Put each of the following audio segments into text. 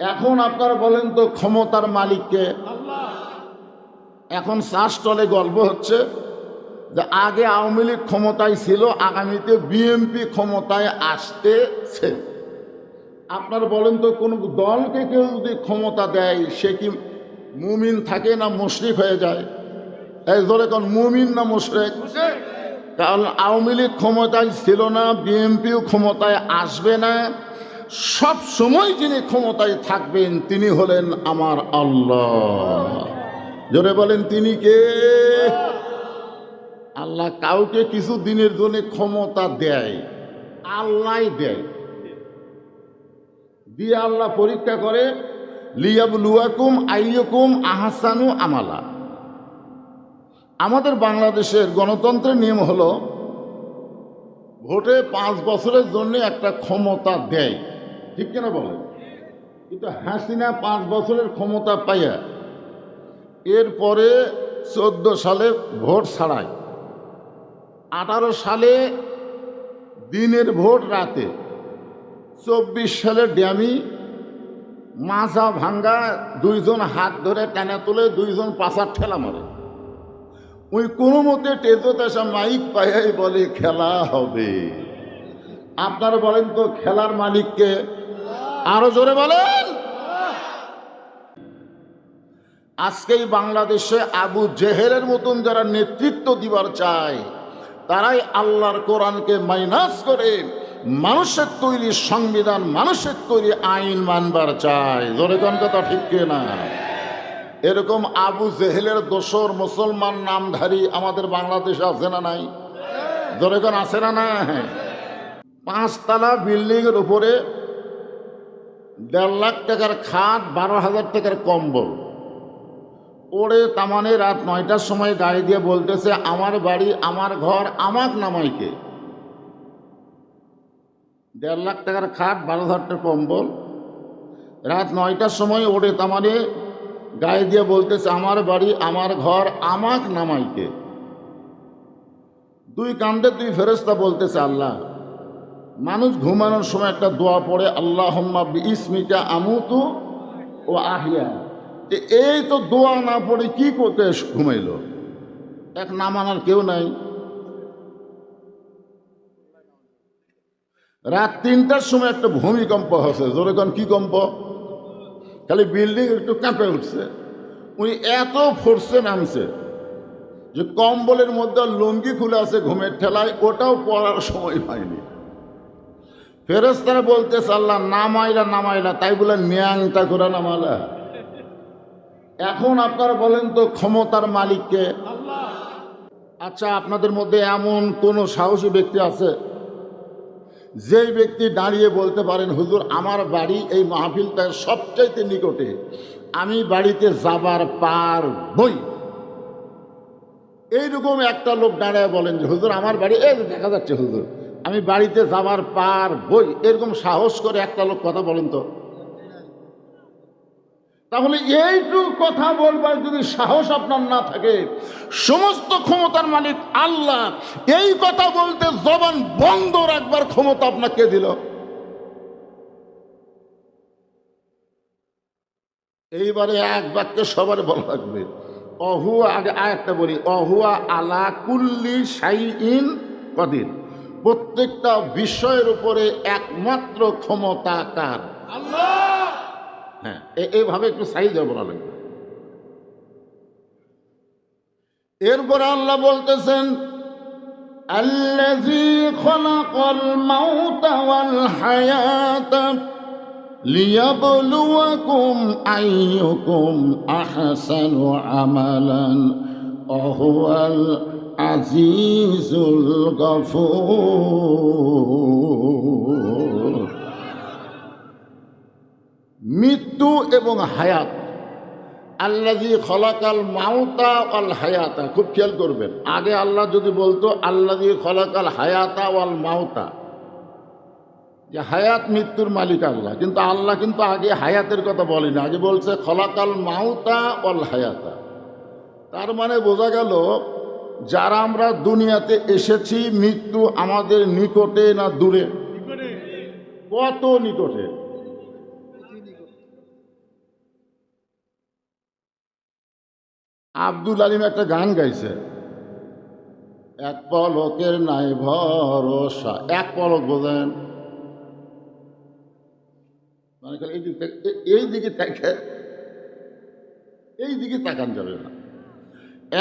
এখন আপনারা বলেন তো ক্ষমতার মালিককে? এখন শ্বাসটলে গল্প হচ্ছে যে আগে আওয়ামী লীগ ক্ষমতায় ছিল, আগামীতে বিএনপি ক্ষমতায় আসতেছে। আপনারা বলেন তো কোন দলকে কেউ যদি ক্ষমতা দেয় সে কি মুমিন থাকে না মুশরিক হয়ে যায়? এই ধরে কোন মুমিন না মুশরিক? কারণ আওয়ামী লীগ ক্ষমতায় ছিল না, বিএনপিও ক্ষমতায় আসবে না। সব সময় যিনি ক্ষমতায় থাকবেন তিনি হলেন আমার আল্লাহ। জোরে বলেন তিনি কে? আল্লাহ কাউকে কিছু দিনের জন্য ক্ষমতা দেয়, আল্লাহ দেয়, দিয়ে আল্লাহ পরীক্ষা করে লিয়াবলুয়াকুম আইয়ুকুম আহসানু আমালা। আমাদের বাংলাদেশের গণতন্ত্রের নিয়ম হলো ভোটে 5 বছরের জন্য একটা ক্ষমতা দেয়, ঠিক কিনা বলেন? কিন্তু হাসিনা 5 বছরের ক্ষমতা পাইয়া এরপরে 14 সালে ভোট ছাড়ায়, 18 সালে দিনের ভোট রাতে, 24 সালে ড্যামি মাজা ভাঙ্গা, 2 জন হাত ধরে টানা তোলে, 2 জন পাশার ঠেলা মারে। ওই কোনো মতে টেজোতে আসা মাইক পাইয়াই বলে খেলা হবে। আপনারা বলেন তো খেলার মালিককে? আরো জোরে বলেন। আজকেই বাংলাদেশে আবু জেহেলের মতন যারা নেতৃত্ব দিবার চায় তারাই আল্লাহর কোরআনকে মাইনাস করে মানুষের তৈরি সংবিধান, মানুষের তৈরি আইন মানবার চায়। জোরে কোন কথা ঠিক না? এরকম আবু জেহেলের দোসর মুসলমান নামধারী আমাদের বাংলাদেশে আছে না নাই? জোরে কোন আছে না না? 5 তলা বিল্ডিং এর উপরে 1.5 লাখ টাকার খাট, 12,000 টাকার কম্বল ওড়ে তামানে রাত 9টার সময় গাড়ি দিয়ে বলতেছে আমার বাড়ি আমার ঘর আমাক নামাইকে। 1.5 লাখ টাকার খাট, 12,000 টাকার কম্বল, রাত 9টার সময় ওড়ে তামানে গায়ে দিয়ে বলতেছে আমার বাড়ি আমার ঘর আমাক নামাইকে। 2 কান্দে 2 ফেরেশতা বলতেছে আল্লাহ। মানুষ ঘুমানোর সময় একটা দোয়া পড়ে আল্লাহুম্মা বিইসমিকা আমুতু ও আহিয়া। এই তো দোয়া না পড়ে কি করতে ঘুমাইল? এক না মানার কেউ নাই। রাত 3টার সময় একটা ভূমিকম্প হচ্ছে। জোরে কোন কি কম্প? খালি বিল্ডিং একটু কাঁপে উঠছে। উনি এত ফোর্সে নামছে যে কম্বলের মধ্যে লুঙ্গি খুলে আছে ঘুমের ঠেলায়, ওটাও পড়ার সময় পায়নি। ফেরেশতারা বলতেছে আল্লাহ নামাইলা নামাইলা, তাই বলে ন্যাংটা করে নামালা। এখন আপনারা বলেন তো ক্ষমতার মালিককে? আচ্ছা, আপনাদের মধ্যে এমন কোন সাহসী ব্যক্তি আছে যেই ব্যক্তি দাঁড়িয়ে বলতে পারেন হুজুর আমার বাড়ি এই মাহফিলটার সবচাইতে নিকটে, আমি বাড়িতে যাবার পারবই? এইরকম একটা লোক দাঁড়ায় বলেন যে হুজুর আমার বাড়ি এই দেখা যাচ্ছে, হুজুর আমি বাড়িতে যাবার পারবই, এরকম সাহস করে একটা লোক কথা বলেন তো? তাহলে এইটুকু কথা বলবার যদি সাহস আপনার না থাকে, সমস্ত ক্ষমতার মালিক আল্লাহ, এই কথা বলতে জবান বন্ধ রাখবার ক্ষমতা আপনাকে দিল। এইবারে এক বাক্যে সবার বলা লাগবে অহুয়া। আগে আয়াতটা বলি, অহুয়া আলা কুল্লি শাইইন কদির। প্রত্যেকটা বিষয়ের উপরে একমাত্র ক্ষমতা কার? আল্লাহ। হ্যাঁ, এইভাবে একটু সাইজে বলা লাগবে। এরপরে আল্লাহ বলতেছেন আল্লাযী খালাকাল মাউতা ওয়াল হায়াতা লিয়াবলুয়াকুম আইয়ুকুম আহসানু আমালান ওয়া হুয়াল আজিজুল গফুর। মৃত্যু এবং হায়াত, আল্লাযী খলাকাল মাউতা ওয়াল হায়াতা, খুব খেয়াল করবেন। আগে আল্লাহ যদি বলতো আল্লাযী খলাকাল হায়াতা ওয়াল মাউতা, যে হায়াত মৃত্যুর মালিক আল্লাহ, কিন্তু আল্লাহ কিন্তু আগে হায়াতের কথা বলেনি, আগে বলছে খলাকাল মাউতা ওয়াল হায়াতা। তার মানে বোঝা গেল যারা আমরা দুনিয়াতে এসেছি মৃত্যু আমাদের নিকটে না দূরে? কত নিকটে! আব্দুল আলিম একটা গান গাইছে, এক পলকের নাই ভরসা। এক পলক বোঝেন মানে এই দিকে এই দিকে তাকান যাবে না।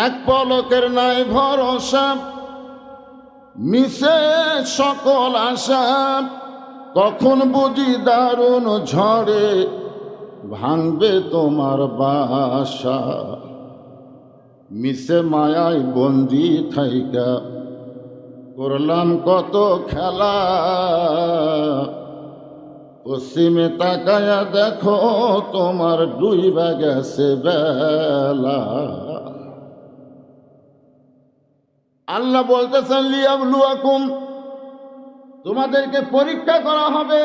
এক পলকের নাই ভরসা, মিশে সকল আশা, কখন বুঝি দারুণ ঝড়ে ভাঙবে তোমার বাসা। মিশে মায়ায় বন্দি থাইকা করলাম কত খেলা, পশ্চিমে তাকায়া দেখো তোমার ডুইবা গেছে বেলা। আল্লাহ বলতেছেন লিয়াবলুয়াকুম, তোমাদেরকে পরীক্ষা করা হবে,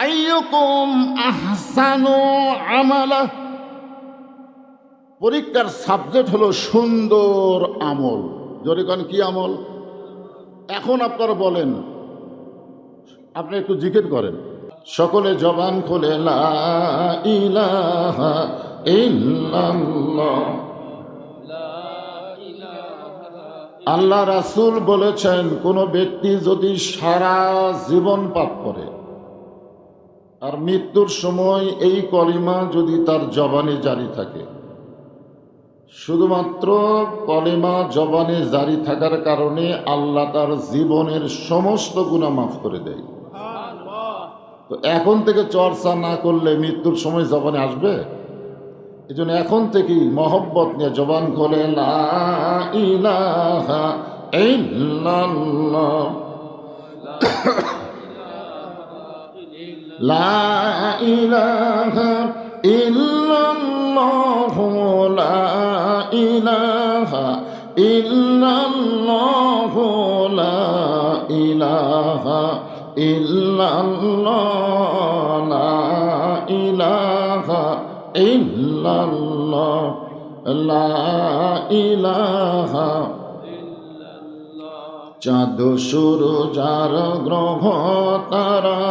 আইয়ুকুম আহসানু আমালা। পরীক্ষার সাবজেক্ট হলো সুন্দর আমল। জোরে কোন কি আমল? এখন আপনারা বলেন, আপনি একটু জিকির করেন, সকলে জবান খুলে লা ইলাহা ইল্লাল্লাহ। আল্লাহ রাসূল বলেছেন, কোন ব্যক্তি যদি সারা জীবন পাপ করে আর মৃত্যুর সময় এই কলিমা যদি তার জবানে জারি থাকে, শুধুমাত্র কলিমা জবানে জারি থাকার কারণে আল্লাহ তার জীবনের সমস্ত গুনাহ মাফ করে দেয়। তো এখন থেকে চর্চা না করলে মৃত্যুর সময় জবানে আসবে। এই জন্য এখন থেকেই মহব্বত নিয়ে জবান খোলে লা ইলাহা ইল্লাল্লাহ, লা ইলাহা ইল্লাল্লাহ, লা ইলাহা ইল্লাল্লাহ, লা ইলাহা ইল্লাল্লাহ, লা ইলাহা ইল্লাল্লাহ, লা ইলাহা। চাঁদ সূরজ আর গ্রহ তারা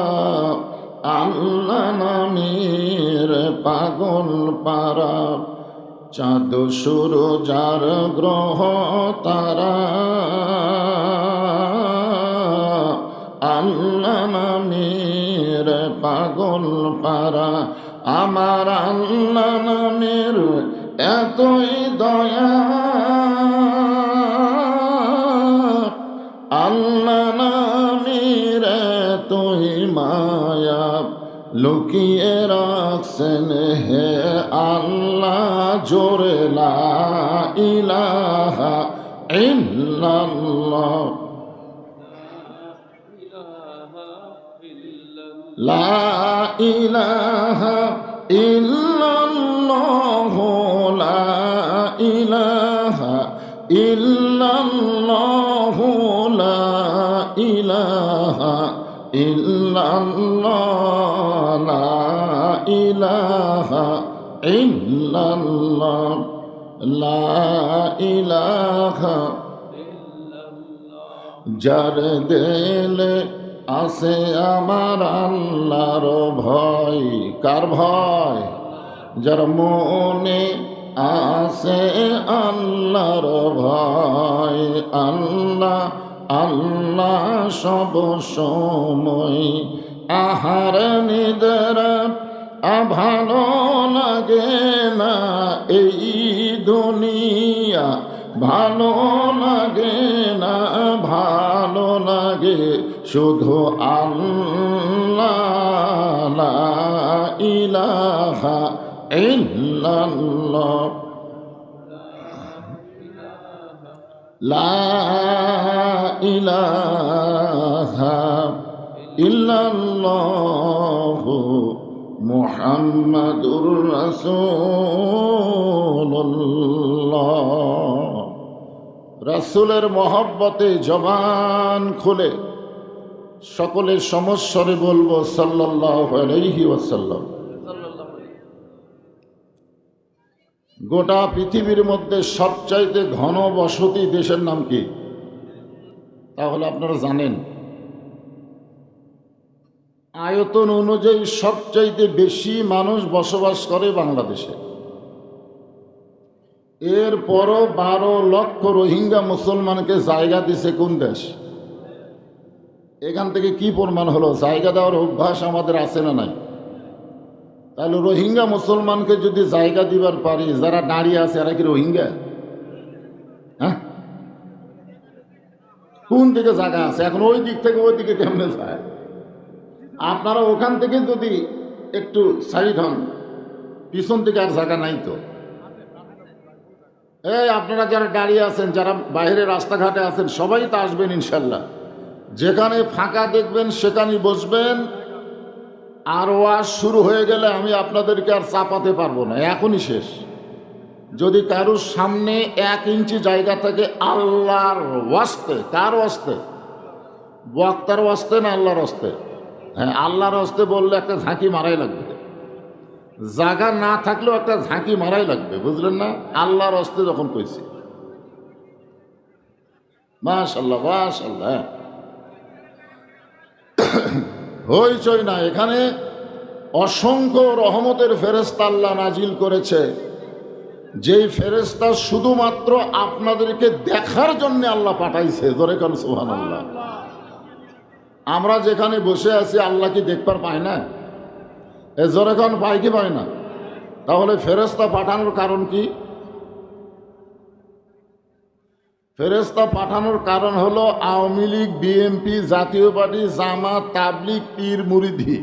আল্লাহ নামের পাগল পারা। চাঁদ সূরজ আর গ্রহ তারা আল্লাহ নামের পাগল পারা। আমার আল্লাহ নামের এতই দয়া, আল্লাহ নামের এতই মায়া, লুকিয়ে রাখছেন হে আল্লাহ জোরে লা ইলাহা ইল্লাল্লাহ, লা ইলাহা ইল্লাল্লাহ, লা ইলাহা ইল্লাল্লাহ, লা ইলাহা ইল্লাল্লাহ, লা ইলাহা ইল্লাল্লাহ, লা ইলাহা। যার দিলে আছে আমার আল্লাহর ভয়, কার ভয়? যার মনে আছে আল্লাহর ভয়, আল্লাহ আল্লাহ সব সময়। আহার নিদ্রা ভালো লাগে না এই দুনিয়া, ভালো লাগে না, ভালো লাগে শুধু আল্লাহ, লা ইলাহা ইল্লাল্লাহ, লা ইলাহা ইল্লাল্লাহ, মুহাম্মাদুর রাসূলুল্লাহ। রাসূলের মহব্বতে জবান খুলে সকলে সমস্বরে বলবো সাল্লাল্লাহু আলাইহি ওয়াসাল্লাম। গোটা পৃথিবীর মধ্যে সবচাইতে ঘন বসতি দেশের নাম কি? তাহলে আপনারা জানেন, আয়তন অনুযায়ী সবচাইতে বেশি মানুষ বসবাস করে বাংলাদেশে। এরপরও 12 লক্ষ রোহিঙ্গা মুসলমানকে জায়গা দিছে কোন দেশ? এখান থেকে কি প্রমাণ হলো জায়গা দেওয়ার অভ্যাস আমাদের আছে না নাই? তাহলে রোহিঙ্গা মুসলমানকে যদি জায়গা দিবার পারি, যারা দাঁড়িয়ে আছে এরা কি রোহিঙ্গা? হ্যাঁ, কোন দিকে জায়গা আছে? এখন ওই দিক থেকে ওই দিকে কেমনে যায়? আপনারা ওখান থেকে যদি একটু সাইড হন, পিছন থেকে আর জায়গা নাই তো। এই আপনারা যারা দাঁড়িয়ে আছেন, যারা বাইরে রাস্তাঘাটে আছেন, সবাই তো আসবেন ইনশাল্লাহ। যেখানে ফাঁকা দেখবেন সেখানেই বসবেন। আর ওয়াজ শুরু হয়ে গেলে আমি আপনাদেরকে আর চাপাতে পারবো না, এখনই শেষ। যদি কারোর সামনে 1 ইঞ্চি জায়গা থাকে, আল্লাহর ওয়াস্তে, কার ওয়াস্তে? বক্তার ওয়াস্তে না আল্লাহর ওয়াস্তে? হ্যাঁ, আল্লাহর ওয়াস্তে বললে একটা ঝাঁকি মারাই লাগবে। জায়গা না থাকলেও একটা ঝাঁকি মারাই লাগবে, বুঝলেন না? আল্লাহর ওয়াস্তে যখন কইছি, মাশাআল্লাহ মাশাআল্লাহ। হইচই না, এখানে অসংখ্য রহমতের ফেরেশতা আল্লাহ নাজিল করেছে, যেই ফেরেশতা শুধুমাত্র আপনাদেরকে দেখার জন্য আল্লাহ পাঠাইছে। জোরে কান সুবহানাল্লাহ। আমরা যেখানে বসে আছি আল্লাহ কি দেখবার পায় না? এ জোরে কান পায় কি পায় না? তাহলে ফেরেশতা পাঠানোর কারণ কি? ফেরেশতা পাঠানোর কারণ হলো আওয়ামী লীগ, বিএনপি, জাতীয় পার্টি, জামাত, তাবলিগ, পীর মুরিদি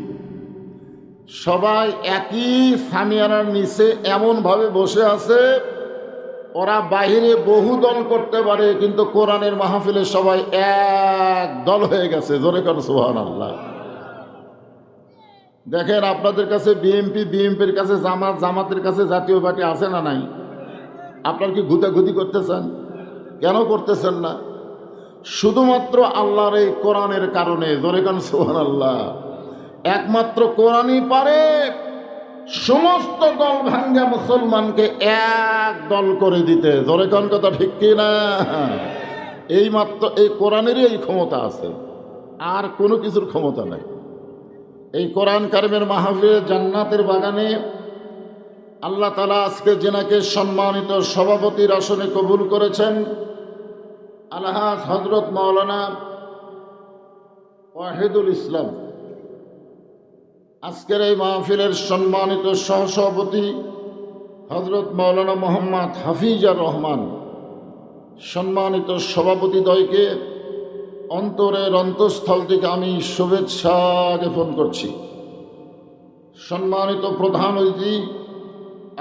সবাই একই সামিয়ানার নিচে এমনভাবে বসে আছে, ওরা বাহিরে বহু দল করতে পারে, কিন্তু কোরআনের মাহফিলে সবাই এক দল হয়ে গেছে। জোরে কর সুবহানাল্লাহ। দেখেন, আপনাদের কাছে বিএনপি, বিএনপির কাছে জামাত, জামাতের কাছে জাতীয় পার্টি আছে না নাই? আপনার কি গুতাগুতি করতেছেন? কেন করতেছেন না? শুধুমাত্র আল্লাহর এই কোরআনের কারণে। জোরে কান সুবহানাল্লাহ। একমাত্র কোরআনই পারে সমস্ত দল ভাঙ্গা মুসলমানকে এক দল করে দিতে। জোরে কান কথা ঠিক কি না? এই মাত্র এই কোরআনেরই এই ক্ষমতা আছে, আর কোনো কিছুর ক্ষমতা নাই। এই কোরআন কারিমের মাহফিলে জান্নাতের বাগানে আল্লাহ তাআলা আজকে যেনাকে সম্মানিত সভাপতির আসনে কবুল করেছেন, আলহাজ হযরত মাওলানা ওয়াহিদুল ইসলাম, আজকের এই মাহফিলের সম্মানিত সহসভাপতি হযরত মাওলানা মোহাম্মদ হাফিজার রহমান, সম্মানিত সভাপতিদ্বয়কে অন্তরের অন্তঃস্থল থেকে আমি শুভেচ্ছা জ্ঞাপন করছি। সম্মানিত প্রধান অতিথি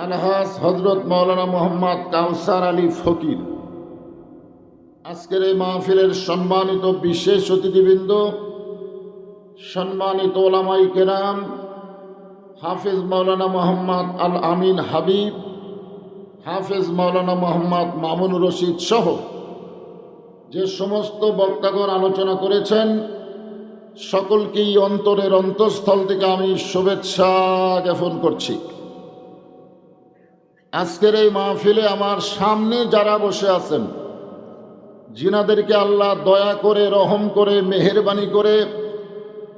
আলহাজ হযরত মাওলানা মোহাম্মদ কাউসার আলী ফকির, আজকের এই মাহফিলের সম্মানিত বিশেষ অতিথিবৃন্দ, সম্মানিত ওলামাই কেরাম, হাফেজ মাওলানা মোহাম্মদ আল আমিন হাবিব, হাফেজ মাওলানা মোহাম্মদ মামুনুর রশিদ সহ যে সমস্ত বক্তাগণ আলোচনা করেছেন, সকলকেই অন্তরের অন্তঃস্থল থেকে আমি শুভেচ্ছা জ্ঞাপন করছি। আজকের এই মাহফিলে আমার সামনে যারা বসে আছেন, জিনাদেরকে আল্লাহ দয়া করে, রহম করে, মেহেরবানি করে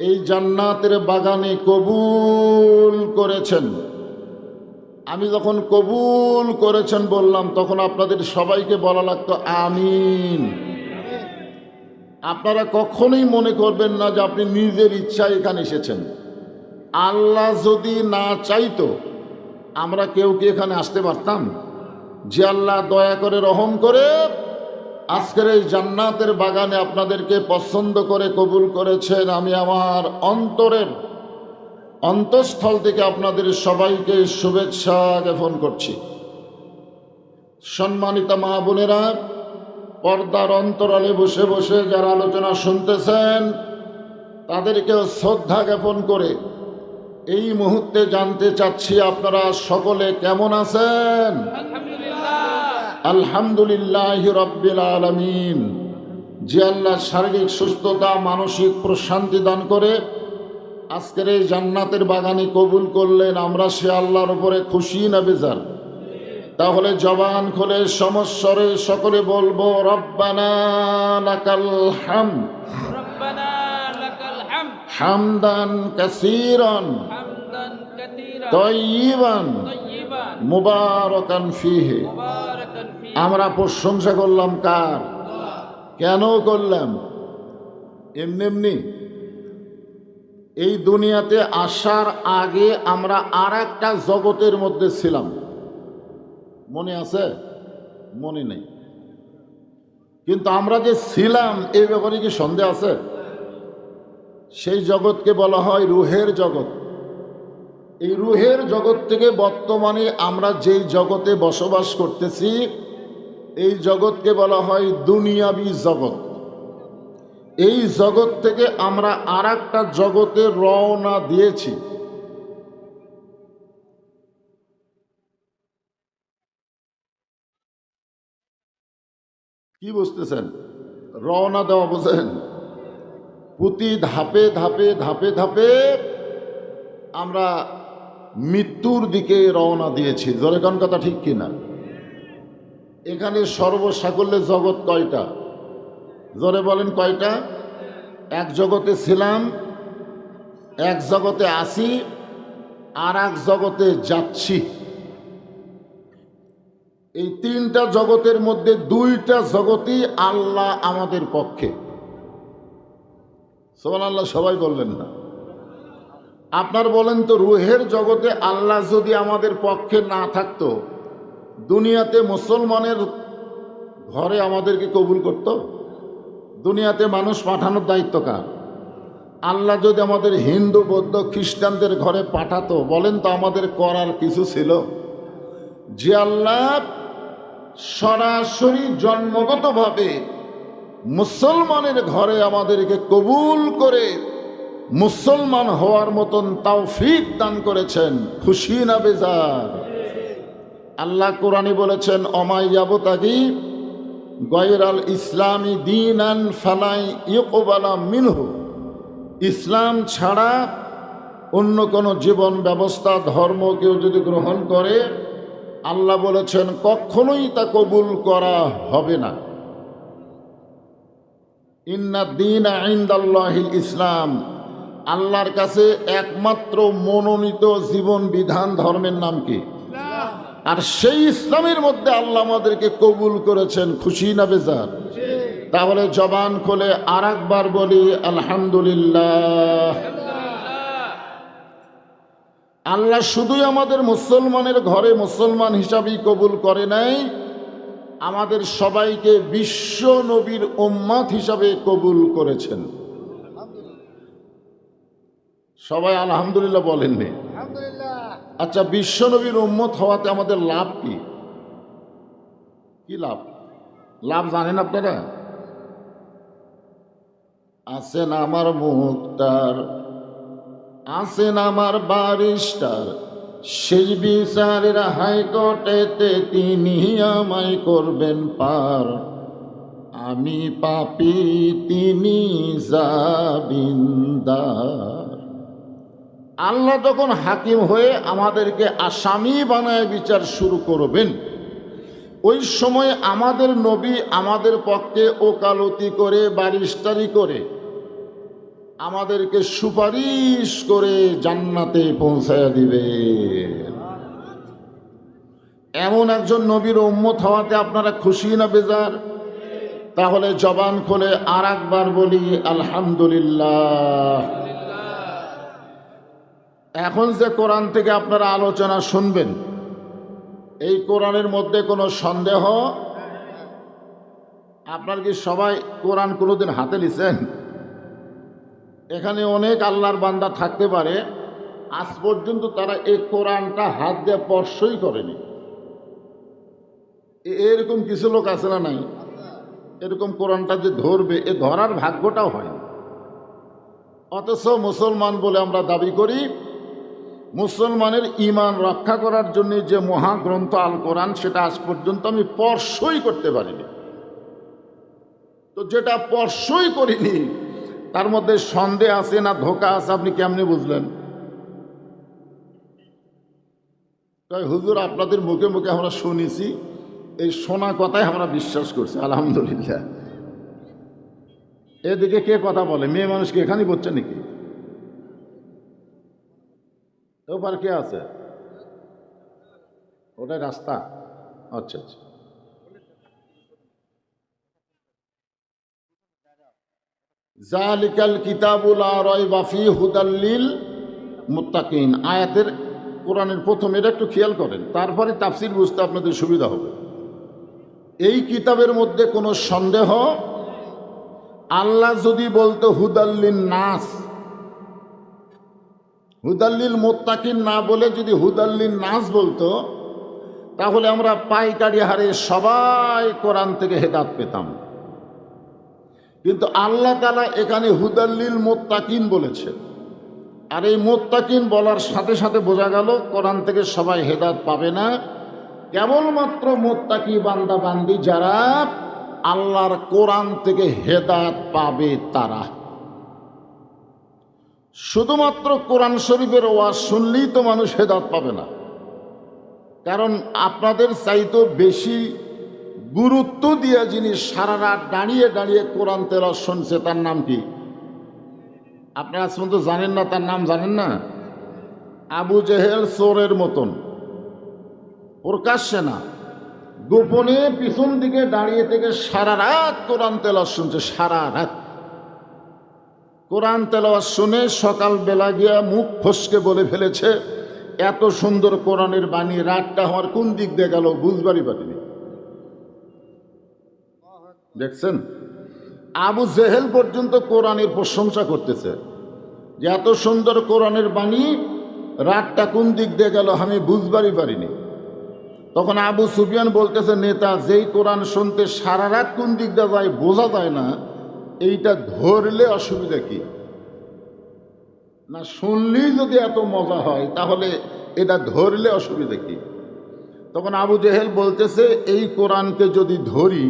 এই জান্নাতের বাগানে কবুল করেছেন। আমি যখন কবুল করেছেন বললাম, তখন আপনাদের সবাইকে বলা লাগতো আমিন। আপনারা কখনোই মনে করবেন না যে আপনি নিজের ইচ্ছায় এখানে এসেছেন। আল্লাহ যদি না চাইতো আমরা কেউ কি এখানে আসতে পারতাম? যে আল্লাহ দয়া করে, রহম করে আজকের এই জান্নাতের বাগানে আপনাদেরকে পছন্দ করে কবুল করেছেন, আমি আমার অন্তরের অন্তঃস্থল থেকে আপনাদের সবাইকে শুভেচ্ছা জ্ঞাপন করছি। সম্মানিত মা বোনেরা, পর্দার অন্তরালে বসে বসে যারা আলোচনা শুনতেছেন, তাদেরকেও শ্রদ্ধা জ্ঞাপন করে এই মুহূর্তে জানতে চাচ্ছি আপনারা সকলে কেমন আছেন? আলহামদুলিল্লাহ রাব্বিল আলামিন। যে আল্লাহ শারীরিক সুস্থতা, মানসিক প্রশান্তি দান করে আজকের এই জান্নাতের বাগানে কবুল করলেন, আমরা সে আল্লাহর উপরে খুশি না বেজার? তাহলে জবান খুলে সমস্বরে সকলে বলবো রব্বানা লাকাল হামদ, ربنا لك الحمد হামদান কাসীরান حمدا كثيرا তাইয়িবান طيبا মুবারাকান ফীহি। مباركا আমরা প্রশংসা করলাম কার? কেন করলাম? এমনি এমনি। এই দুনিয়াতে আসার আগে আমরা আর একটা জগতের মধ্যে ছিলাম, মনে আছে? মনে নেই। কিন্তু আমরা যে ছিলাম এই ব্যাপারে কি সন্দেহ আছে? সেই জগৎকে বলা হয় রুহের জগৎ। এই রুহের জগৎ থেকে বর্তমানে আমরা যেই জগতে বসবাস করতেছি এই জগৎকে বলা হয় দুনিয়াবি জগৎ। এই জগৎ থেকে আমরা আর একটা জগতে রওনা দিয়েছি। কি বুঝতেছেন? রওনা দেওয়া বোঝেন? প্রতি ধাপে ধাপে ধাপে ধাপে আমরা মৃত্যুর দিকে রওনা দিয়েছি। জোরে কোন কথা ঠিক কিনা? এখানে সর্বসাকল্যে জগৎ কয়টা? জোরে বলেন কয়টা? এক জগতে ছিলাম, এক জগতে আছি, আর এক জগতে যাচ্ছি। এই তিনটা জগতের মধ্যে দুইটা জগতই আল্লাহ আমাদের পক্ষে। সুবহানাল্লাহ সবাই বললেন না? আপনার বলেন তো, রুহের জগতে আল্লাহ যদি আমাদের পক্ষে না থাকতো, দুনিয়াতে মুসলমানের ঘরে আমাদেরকে কবুল করত? দুনিয়াতে মানুষ পাঠানোর দায়িত্ব কার? আল্লাহ যদি আমাদের হিন্দু বৌদ্ধ খ্রিস্টানদের ঘরে পাঠাতো, বলেন তো আমাদের করার কিছু ছিল? যে আল্লাহ সরাসরি জন্মগতভাবে মুসলমানের ঘরে আমাদেরকে কবুল করে মুসলমান হওয়ার মতন তৌফিক দান করেছেন, খুশি না বেজার? আল্লাহ কোরআনে বলেছেন, অমাইয়াবতাগি গয়রাল ইসলামী দীনান ফালাই ইউকবালা মিনহু। ইসলাম ছাড়া অন্য কোনো জীবন ব্যবস্থা ধর্ম কেউ যদি গ্রহণ করে, আল্লাহ বলেছেন কখনোই তা কবুল করা হবে না। ইন্না দীনা ইনদাল্লাহিল ইসলাম। আল্লাহর কাছে একমাত্র মনোনীত জীবন বিধান ধর্মের নাম কি? আর সেই ইসলামের মধ্যে আল্লাহ আমাদেরকে কবুল করেছেন, খুশি না বেজার? তাহলে জবান খুলে আর একবার বলি আলহামদুলিল্লাহ। আল্লাহ শুধুই আমাদের মুসলমানের ঘরে মুসলমান হিসাবেই কবুল করে নাই, আমাদের সবাইকে বিশ্ব নবীর উম্মত হিসাবে কবুল করেছেন। সবাই আলহামদুলিল্লাহ বলেননি? আচ্ছা, বিশ্ব নবীর উম্মত হওয়াতে আমাদের লাভ কি? কি লাভ? লাভ জানেন আপনারা? আছেন আমার মুক্তার, আছেন আমার বারিস্টার, সেই বিচারের হাইকোর্টেতে তিনি আমায় করবেন পার। আমি পাপী, তিনি জামিনদার। আল্লাহ যখন হাকিম হয়ে আমাদেরকে আসামি বানায় বিচার শুরু করবেন, ওই সময় আমাদের নবী আমাদের পক্ষে ওকালতি করে, বারিস্টারি করে আমাদেরকে সুপারিশ করে জান্নাতে পৌঁছায়া দিবে। এমন একজন নবীর উম্মত হওয়াতে আপনারা খুশি না বেজার? তাহলে জবান খুলে আর একবার বলি আলহামদুলিল্লাহ। এখন যে কোরআন থেকে আপনারা আলোচনা শুনবেন, এই কোরআনের মধ্যে কোনো সন্দেহ? আপনার কি সবাই কোরআন কোনোদিন হাতে নিছেন? এখানে অনেক আল্লাহর বান্দা থাকতে পারে আজ পর্যন্ত তারা এই কোরআনটা হাত দিয়ে স্পর্শই করেনি। এরকম কিছু লোক আছে না নাই? এরকম কোরআনটা যে ধরবে, এ ধরার ভাগ্যটাও হয় না। অথচ মুসলমান বলে আমরা দাবি করি। মুসলমানের ঈমান রক্ষা করার জন্য যে মহাগ্রন্থ আল কোরআন, সেটা আজ পর্যন্ত আমি স্পর্শই করতে পারিনি। তো যেটা স্পর্শই করিনি তার মধ্যে সন্দেহ আছে না ধোঁকা আছে, আপনি কেমনে বুঝলেন? তাই হুজুর, আপনাদের মুখে মুখে আমরা শুনেছি, এই শোনা কথাই আমরা বিশ্বাস করছি, আলহামদুলিল্লাহ। এদিকে কে কথা বলে? মেয়ে মানুষকে এখানেই বলছে নাকি? ওপার কে আছে? ওটাই রাস্তা? আচ্ছা আচ্ছা। জালিকাল কিতাবু লা রাইবা ফীহি হুদাল লিল মুত্তাকিন। আয়াতের কোরআনের প্রথম এটা একটু খেয়াল করেন, তারপরে তাফসীর বুঝতে আপনাদের সুবিধা হবে। এই কিতাবের মধ্যে কোনো সন্দেহ, আল্লাহ যদি বলতো হুদাল্লিন নাস, হুদাল্লিল মুত্তাকিন না বলে যদি হুদাল্লিন নাস বলতো, তাহলে আমরা পাইকারি হারে সবাই কোরআন থেকে হেদায়েত পেতাম। কিন্তু আল্লাহ তাআলা এখানে হুদাল্লিল মুত্তাকিন বলেছে, আর এই মুত্তাকিন বলার সাথে সাথে বোঝা গেল কোরআন থেকে সবাই হেদায়েত পাবে না, কেবলমাত্র মুত্তাকি বান্দা বান্দি যারা আল্লাহর কোরআন থেকে হেদায়েত পাবে তারা। শুধুমাত্র কোরআন শরীফের ওয়াজ শুনলেই তো মানুষ হেদায়েত পাবে না, কারণ আপনাদের চাইতেও বেশি গুরুত্ব দিয়ে যিনি সারা রাত দাঁড়িয়ে দাঁড়িয়ে কোরআন তেলাওয়াত শুনছে তার নাম কি? আপনারা আজ পর্যন্ত জানেন না, তার নাম জানেন না? আবু জেহেল চোরের মতন, প্রকাশ্যে না গোপনে পিছন দিকে দাঁড়িয়ে থেকে সারা রাত কোরআন তেলাওয়াত শুনছে। সারা রাত কোরআন তেলাওয়াত শুনে সকালবেলা গিয়া মুখ ফসকে বলে ফেলেছে, এত সুন্দর কোরআনের বাণী, রাতটা আমার কোন দিক দিয়ে গেল বুঝবারই পারিনি। দেখছেন, আবু জেহেল পর্যন্ত কোরআনের প্রশংসা করতেছে যে এত সুন্দর কোরআনের বাণী, রাতটা কোন দিক দিয়ে গেল আমি বুঝবারই পারিনি। তখন আবু সুফিয়ান বলতেছে, নেতা, যেই কোরআন শুনতে সারা রাত কোন দিক দিয়ে যায় বোঝা যায় না, এইটা ধরলে অসুবিধা কি? না শুনলেই যদি এত মজা হয় তাহলে এটা ধরলে অসুবিধা কি? তখন আবু জেহেল বলতেছে, এই কোরআনকে যদি ধরি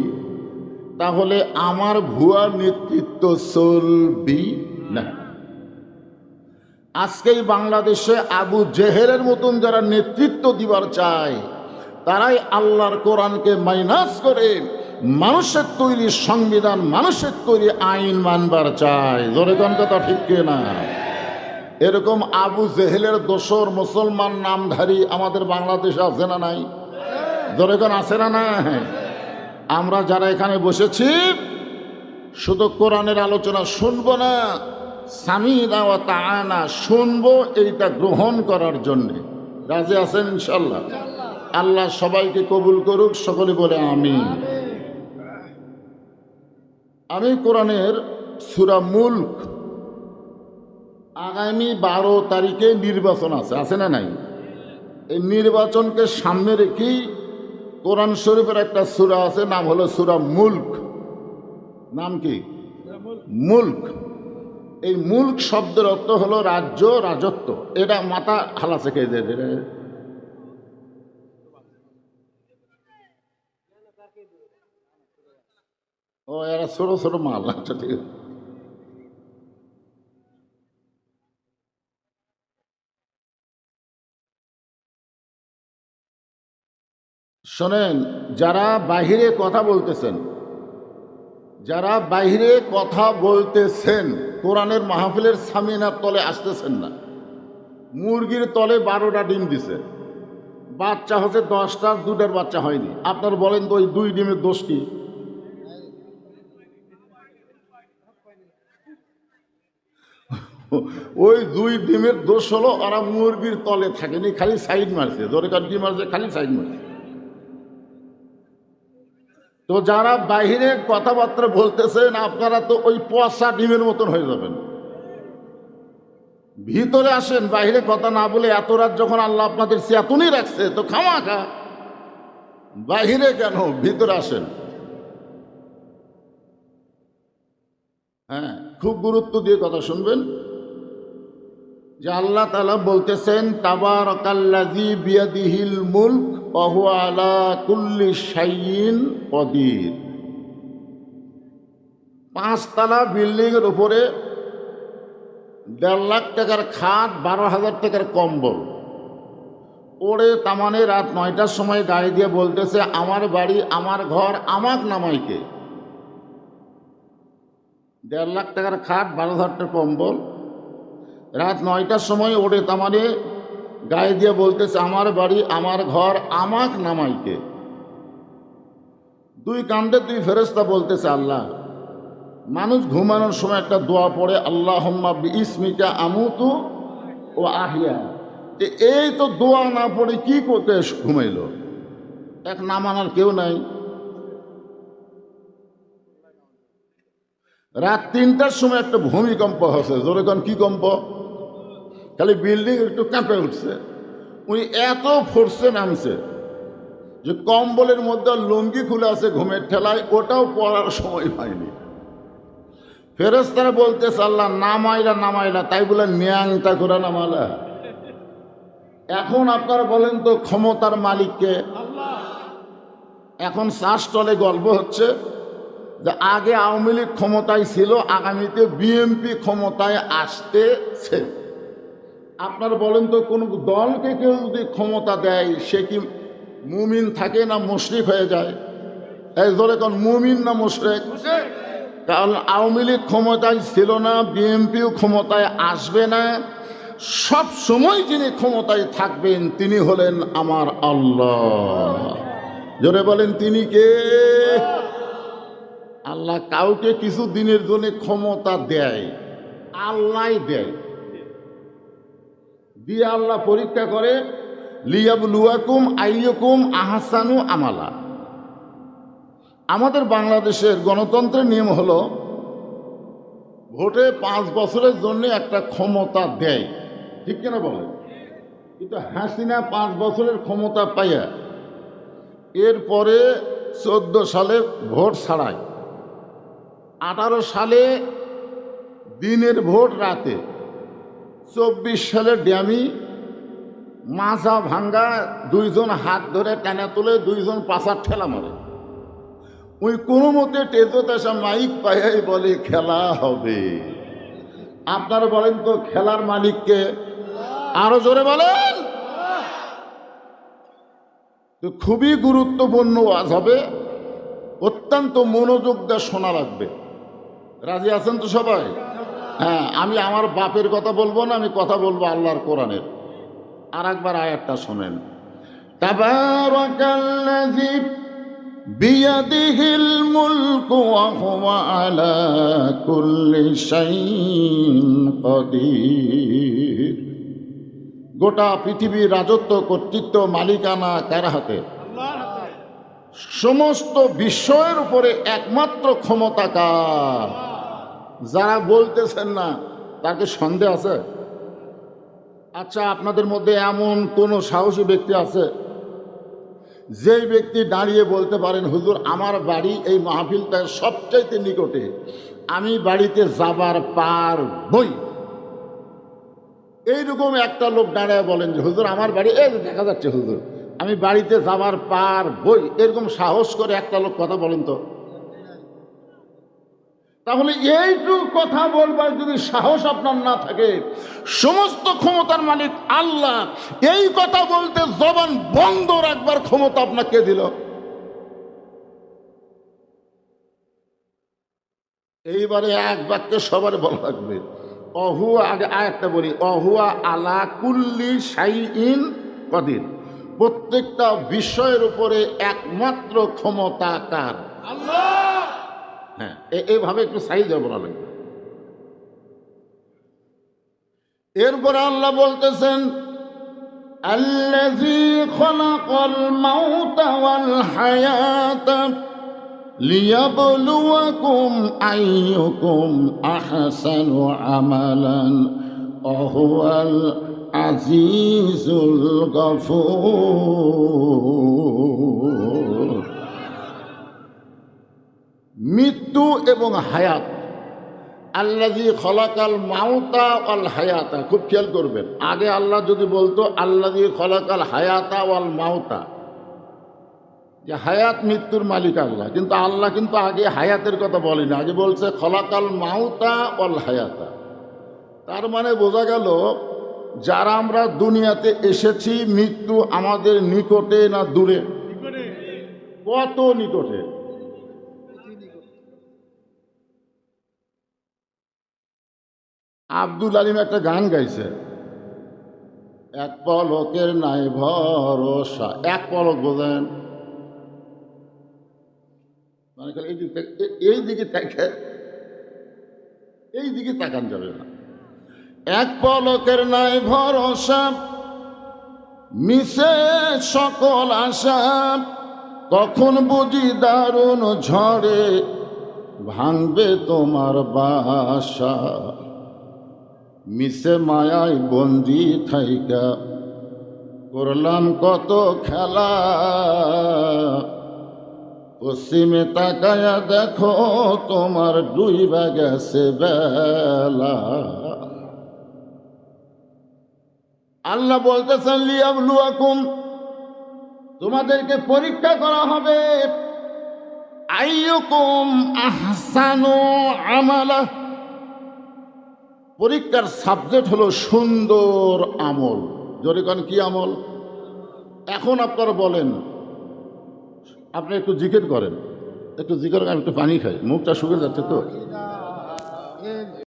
তাহলে আমার ভুয়া নেতৃত্ব চলবি না। আজকেই বাংলাদেশে আবু জেহেলের মতন যারা নেতৃত্ব দিবার চায়, তারাই আল্লাহর কোরআনকে মাইনাস করে মানুষের তৈরি সংবিধান, মানুষের তৈরি আইন মানবার চায়। জোরে কোন কথা ঠিক না? এরকম আবু জেহেলের দোসর মুসলমান নামধারী আমাদের বাংলাদেশে আছে না নাই? জোরে কোন আছে না নাই? আমরা যারা এখানে বসেছি শুধু কোরআনের আলোচনা শুনবো না, সামিনা ওয়া তাআনা শুনবো, এইটা গ্রহণ করার জন্যে রাজি আছেন ইনশাল্লাহ? আল্লাহ সবাইকে কবুল করুক, সকলে বলে আমিন। আমি কোরআনের সূরা মুলক, আগামী 12 তারিখে নির্বাচন আছে না নাই? এই নির্বাচনকে সামনে রেখেই কোরআন শরীফের একটা সূরা আছে, নাম হলো সূরা মুলক। নাম কি? মুলক। এই মুলক শব্দের অর্থ হলো রাজ্য, রাজত্ব। এটা মাথা হালাছে কে দেয়? ও এরা ছোট ছোট মাল। আচ্ছা ঠিক আছে। শোনেন, যারা বাহিরে কথা বলতেছেন, যারা বাহিরে কথা বলতেছেন, কোরআনের মাহফিলের সামিনার তলে আসতেছেন না। মুরগির তলে 12টা ডিম দিছে, বাচ্চা হচ্ছে 10টার, 2টার বাচ্চা হয়নি। আপনার বলেন তো ওই 2 ডিমের দোষ কি? ওই 2 ডিমের দোষ হলো ওরা মুরগির তলে থাকেনি, খালি সাইড মারছে। ধরে কার কি মারছে? খালি সাইড মারছে। তো যারা বাহিরে কথাবার্তা বলতেছেন, আপনারা তো ওই পচা ডিমের মতন হয়ে যাবেন। ভিতরে আসেন, বাহিরে কথা না বলে। এত রাত যখন আল্লাহ আপনাদের চেতনই রাখছে, তো খামাখা বাহিরে কেন, ভিতরে আসেন। হ্যাঁ, খুব গুরুত্ব দিয়ে কথা শুনবেন যে আল্লাহ তাআলা বলতেছেন, তাবারাকাল্লাযী বিয়াদিহিল মুলক ওয়া হুয়া আলা কুল্লি শাইইন কদির। 5 তলা বিল্ডিং এর উপরে 1.5 লাখ টাকার খাট, 12,000 টাকার কম্বল ওড়ে তামানে রাত 9টার সময় গায়ে দিয়ে বলতেছে, আমার বাড়ি, আমার ঘর, আমাক নামাইকে। 1.5 লাখ টাকার খাট, 12,000 টাকার কম্বল, রাত 9টার সময় ওড়ে তামানে গায়ে দিয়ে বলতেছে, আমার বাড়ি, আমার ঘর, আমাক নামাইকে। 2 কান্দে 2 ফেরেশতা বলতেছে, আল্লাহ মানুষ ঘুমানোর সময় একটা দোয়া পড়ে, আল্লাহুম্মা বিইসমিকা আমুতু ও আহিয়া। এই তো দোয়া না পড়ে কি করতে ঘুমাইলো? এক না মানার কেউ নাই। রাত 3টার সময় একটা ভূমিকম্প হচ্ছে, জোরে কোন কি কম্প? খালি বিল্ডিং একটু কাঁপে উঠছে। উনি এত ফোর্সে নামছে যে কম্বলের মধ্যে লুঙ্গি খুলে আছে ঘুমের ঠেলায়, ওটাও পড়ার সময় হয়নি। ফেরেশতারা বলতেছে আল্লাহ নামাইলা, তাই বলে ন্যাংটা করে নামালা। এখন আপনারা বলেন তো ক্ষমতার মালিককে? এখন শ্বাসটলে গল্প হচ্ছে যে আগে আওয়ামী লীগ ক্ষমতায় ছিল, আগামীতে বিএনপি ক্ষমতায় আসতেছে। আপনারা বলেন তো কোন দলকে কেউ যদি ক্ষমতা দেয় সে কি মুমিন থাকে না মুশরিক হয়ে যায়? এই ধরে কোন মুমিন না মুশরিক? কারণ আওয়ামী লীগ ক্ষমতায় ছিল না, বিএনপিও ক্ষমতায় আসবে না। সব সময় যিনি ক্ষমতায় থাকবেন তিনি হলেন আমার আল্লাহ। জোরে বলেন তিনি কে? আল্লাহ কাউকে কিছু দিনের জন্য ক্ষমতা দেয়, আল্লাহ দেয়, দিয়ে আল্লাহ পরীক্ষা করে, লিয়াবলুয়াকুম আইয়ুকুম আহসানু আমালা। আমাদের বাংলাদেশের গণতন্ত্রের নিয়ম হলো ভোটে 5 বছরের জন্য একটা ক্ষমতা দেয়, ঠিক কিনা বলেন? কিন্তু হাসিনা 5 বছরের ক্ষমতা পাইয়া এরপরে 14 সালে ভোট ছাড়ায়, 18 সালে দিনের ভোট রাতে, 24 সালে ড্যামি মাজা ভাঙ্গা, 2 জন হাত ধরে টানা তোলে, 2 জন পাশার ঠেলা মারে। ওই কোনো মতে টেজোতে এসে মাইক পাইয়াই বলে খেলা হবে। আপনারা বলেন তো খেলার মালিককে? আরো জোরে বলেন। তো খুবই গুরুত্বপূর্ণ ওয়াজ হবে, অত্যন্ত মনোযোগ দিয়ে শোনা লাগবে। রাজি আছেন তো সবাই? হ্যাঁ, আমি আমার বাপের কথা বলবো না, আমি কথা বলবো আল্লাহর কোরআনের। আর একবার আয়াতটা শোনেন, তাবারাকাল্লাযী বিয়াদিহিল মুলকু ওয়া হুয়া আলা কুল্লি শাইইন কাদির। গোটা পৃথিবীর রাজত্ব, কর্তৃত্ব, মালিকানা কার হাতে? সমস্ত বিশ্বের উপরে একমাত্র ক্ষমতা কার? যারা বলতেছেন না তাকে সন্দেহ আছে? আচ্ছা, আপনাদের মধ্যে এমন কোন সাহসী ব্যক্তি আছে যেই ব্যক্তি দাঁড়িয়ে বলতে পারেন হুজুর আমার বাড়ি এই মাহফিলটার সবচাইতে নিকটে, আমি বাড়িতে যাবার পারবই? এইরকম একটা লোক দাঁড়ায় বলেন যে হুজুর আমার বাড়ি এই দেখা যাচ্ছে, হুজুর আমি বাড়িতে যাবার পারবই, এরকম সাহস করে একটা লোক কথা বলেন তো? তাহলে এইটুকু কথা বলবার যদি সাহস আপনার না থাকে, সমস্ত ক্ষমতার মালিক আল্লাহ, এই কথা বলতে জবান বন্ধ রাখবার ক্ষমতা আপনাকে দিল? এইবারে এক বাক্যে সবার বলা লাগবে, অহুয়া, আগে আরেকটা বলি, অহুয়া আলা কুল্লি শাইইন কাদির। প্রত্যেকটা বিষয়ের উপরে একমাত্র ক্ষমতা কার? আল্লাহ। হ্যাঁ, এইভাবে একটু সাইজ বলা লাগবে। এরপরে আল্লাহ বলতেছেন, আল্লাযী খালাকাল মাউতা ওয়াল হায়াতা লিয়াবলুয়াকুম আইয়ুকুম আহসানু আমালান ওয়া হুয়াল আজিজুল গফুর। মৃত্যু এবং হায়াত, আল্লাযী খলাকাল মাউতা ওয়াল হায়াতা, খুব খেয়াল করবেন। আগে আল্লাহ যদি বলতো আল্লাযী খলাকাল হায়াতা ওয়াল মাউতা, যে হায়াত মৃত্যুর মালিক আল্লাহ, কিন্তু আল্লাহ কিন্তু আগে হায়াতের কথা বলেনি, আগে বলছে খলাকাল মাউতা ওয়াল হায়াতা। তার মানে বোঝা গেল যারা আমরা দুনিয়াতে এসেছি, মৃত্যু আমাদের নিকটে না দূরে? কত নিকটে! আব্দুল আলিম একটা গান গাইছে, এক পলকের নাই ভরসা। এক পলক বোঝেন মানে এই দিকে থেকে এই দিকে তাকান যাবে না। এক পলকের নাই ভরসা, মিশে সকল আশা, কখন বুঝি দারুণ ঝড়ে ভাঙবে তোমার বাসা। মিশে মায়ায় বন্দি থাইকা করলাম কত খেলা, পশ্চিমে তাকায়া দেখো তোমার ডুইবা গেছে বেলা। আল্লাহ বলতেছেন লিয়াবলুয়াকুম, তোমাদেরকে পরীক্ষা করা হবে, আইয়ুকুম আহসানু আমালা। পরীক্ষার সাবজেক্ট হলো সুন্দর আমল। জোরে কোন কি আমল? এখন আপনারা বলেন, আপনি একটু জিকির করেন, একটু জিকির করেন, একটু পানি খাই, মুখটা শুকিয়ে যাচ্ছে তো।